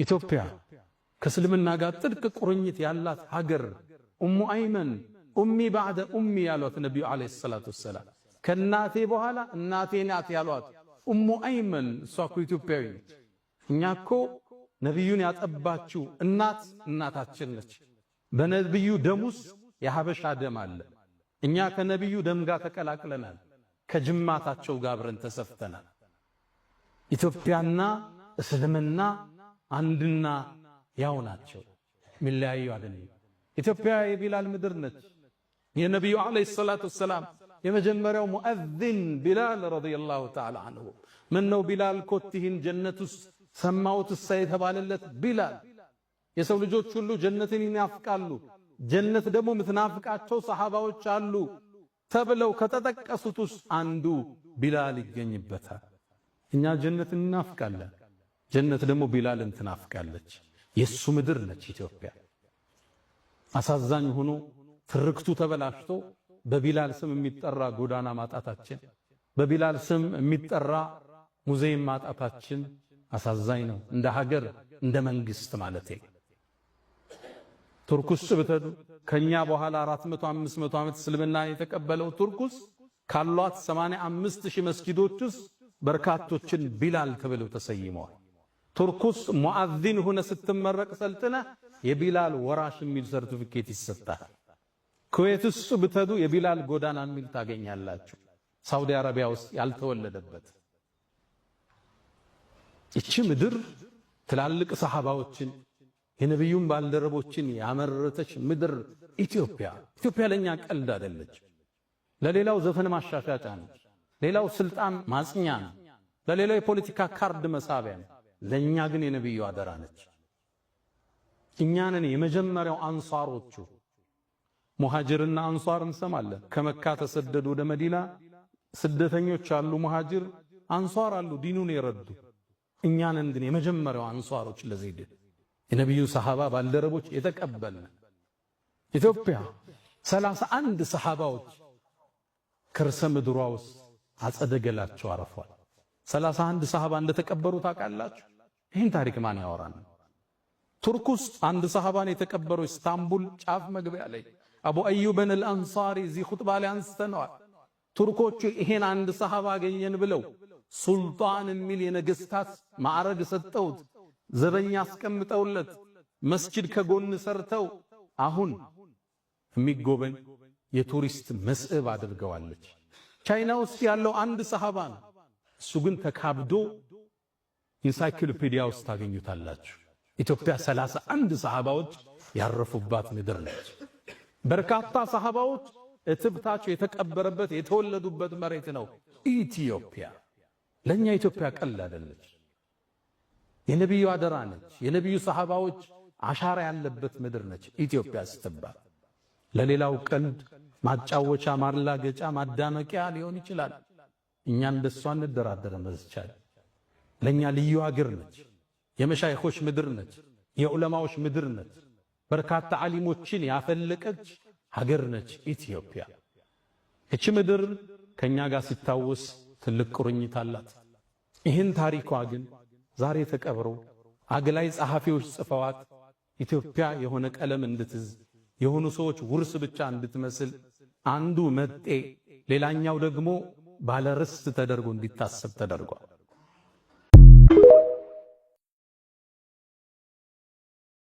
ኢትዮጵያ ከእስልምና ጋር ጥልቅ ቁርኝት ያላት ሀገር ኡሙ አይመን ኡሚ ባዕደ ኡሚ ያሏት ነቢዩ ዓለይሂ ሰላቱ ወሰላም ከእናቴ በኋላ እናቴ ናት ያሏት ኡሙ አይመን እሷ እኮ ኢትዮጵያዊ ነች። እኛ እኮ ነቢዩን ያጠባችው እናታችን ነች። በነቢዩ ደም ውስጥ የሀበሻ ደም አለ። እኛ ከነቢዩ ደም ጋር ተቀላቅለናል። ከጅማታቸው ጋር አብረን ተሰፍተናል። ኢትዮጵያና እስልምና አንድና ያው ናቸው፣ ሚለያዩ አይደለም። ኢትዮጵያ የቢላል ምድር ነች። የነቢዩ ዓለይሂ ሰላቱ ወሰላም የመጀመሪያው ሙአዚን ቢላል ረዲየላሁ ተዓላ አንሁ። ምን ነው ቢላል ኮቲህን ጀነት ውስጥ ሰማሁት እሳ የተባለለት ቢላል። የሰው ልጆች ሁሉ ጀነትን ይናፍቃሉ፣ ጀነት ደግሞ ምትናፍቃቸው ሰሃባዎች አሉ ተብለው ከተጠቀሱት ውስጥ አንዱ ቢላል ይገኝበታል። እኛ ጀነትን እናፍቃለን፣ ጀነት ደግሞ ቢላልን ትናፍቃለች። የሱ ምድር ነች ኢትዮጵያ። አሳዛኝ ሆኖ ትርክቱ ተበላሽቶ በቢላል ስም የሚጠራ ጎዳና ማጣታችን፣ በቢላል ስም የሚጠራ ሙዚየም ማጣታችን አሳዛኝ ነው። እንደ ሀገር እንደ መንግስት ማለት ቱርክ ውስጥ ብትሄዱ ከኛ በኋላ 400 500 ዓመት እስልምና የተቀበለው ቱርክ ውስጥ ካሏት 85,000 መስጊዶች ውስጥ በርካቶችን ቢላል ተብለው ተሰይመዋል። ቱርክ ውስጥ ሙአዚን ሆነ ስትመረቅ ሰልጥነ የቢላል ወራሽ የሚል ሰርቲፊኬት ይሰጣል። ኩዌት ውስጥ ብትሄዱ የቢላል ጎዳና የሚል ታገኛላችሁ። ሳውዲ አረቢያ ውስጥ ያልተወለደበት እቺ ምድር ትላልቅ ሰሃባዎችን የነብዩን ባልደረቦችን ያመረተች ምድር ኢትዮጵያ። ኢትዮጵያ ለኛ ቀልድ አይደለች። ለሌላው ዘፈን ማሻሻጫ ነች፣ ሌላው ስልጣን ማጽኛ ነው፣ ለሌላው የፖለቲካ ካርድ መሳቢያ ነው። ለኛ ግን የነብዩ አደራ ነች። እኛንን የመጀመሪያው አንሷሮቹ ሙሃጅርና አንሷር እንሰማለን። ከመካ ተሰደዱ ወደ መዲና ስደተኞች አሉ፣ ሙሃጅር አንሷር አሉ፣ ዲኑን የረዱ። እኛንን ግን የመጀመሪያው አንሷሮች ለዘይድ የነብዩ ሰሃባ ባልደረቦች የተቀበልን። ኢትዮጵያ 31 ሰሃባዎች ከርሰ ምድሯ ውስጥ አጸደገላቸው አረፏል። 31 ሰሃባ እንደተቀበሩ ታውቃላችሁ? ይህን ታሪክ ማን ያወራል? ቱርክ ውስጥ አንድ ሰሃባን የተቀበረው ኢስታንቡል ጫፍ መግቢያ ላይ አቡ አዩብን አልአንሳሪ እዚህ ኹጥባ ላይ አንስተነዋል። ቱርኮቹ ይሄን አንድ ሰሃባ አገኘን ብለው ሱልጣን የሚል የነገስታት ማዕረግ ሰጠውት፣ ዘበኛ አስቀምጠውለት፣ መስጂድ ከጎን ሰርተው አሁን የሚጎበኝ የቱሪስት መስህብ አድርገዋለች። ቻይና ውስጥ ያለው አንድ ሰሃባ ነው። እሱ ግን ተካብዶ ኢንሳይክሎፒዲያ ውስጥ ታገኙታላችሁ። ኢትዮጵያ 31 ሰሃባዎች ያረፉባት ምድር ነች። በርካታ ሰሃባዎች እትብታቸው የተቀበረበት የተወለዱበት መሬት ነው ኢትዮጵያ። ለኛ ኢትዮጵያ ቀልድ አይደለች። የነብዩ አደራ ነች። የነብዩ ሰሃባዎች አሻራ ያለበት ምድር ነች ኢትዮጵያ ስትባል። ለሌላው ቀልድ ማጫወቻ፣ ማላገጫ፣ ማዳመቂያ ሊሆን ይችላል። እኛ እንደሷ እንደራደረን በዝቻል። ለኛ ልዩ ሀገር ነች። የመሻይኾች ምድር ነች። የዑለማዎች ምድር ነች። በርካታ ዓሊሞችን ያፈለቀች ሀገር ነች ኢትዮጵያ። እቺ ምድር ከኛ ጋር ሲታወስ ትልቅ ቁርኝት አላት። ይህን ታሪኳ ግን ዛሬ ተቀብሮ አግላይ ጸሐፊዎች ጽፈዋት ኢትዮጵያ የሆነ ቀለም እንድትዝ የሆኑ ሰዎች ውርስ ብቻ እንድትመስል አንዱ መጤ ሌላኛው ደግሞ ባለርስት ተደርጎ እንዲታሰብ ተደርጓል።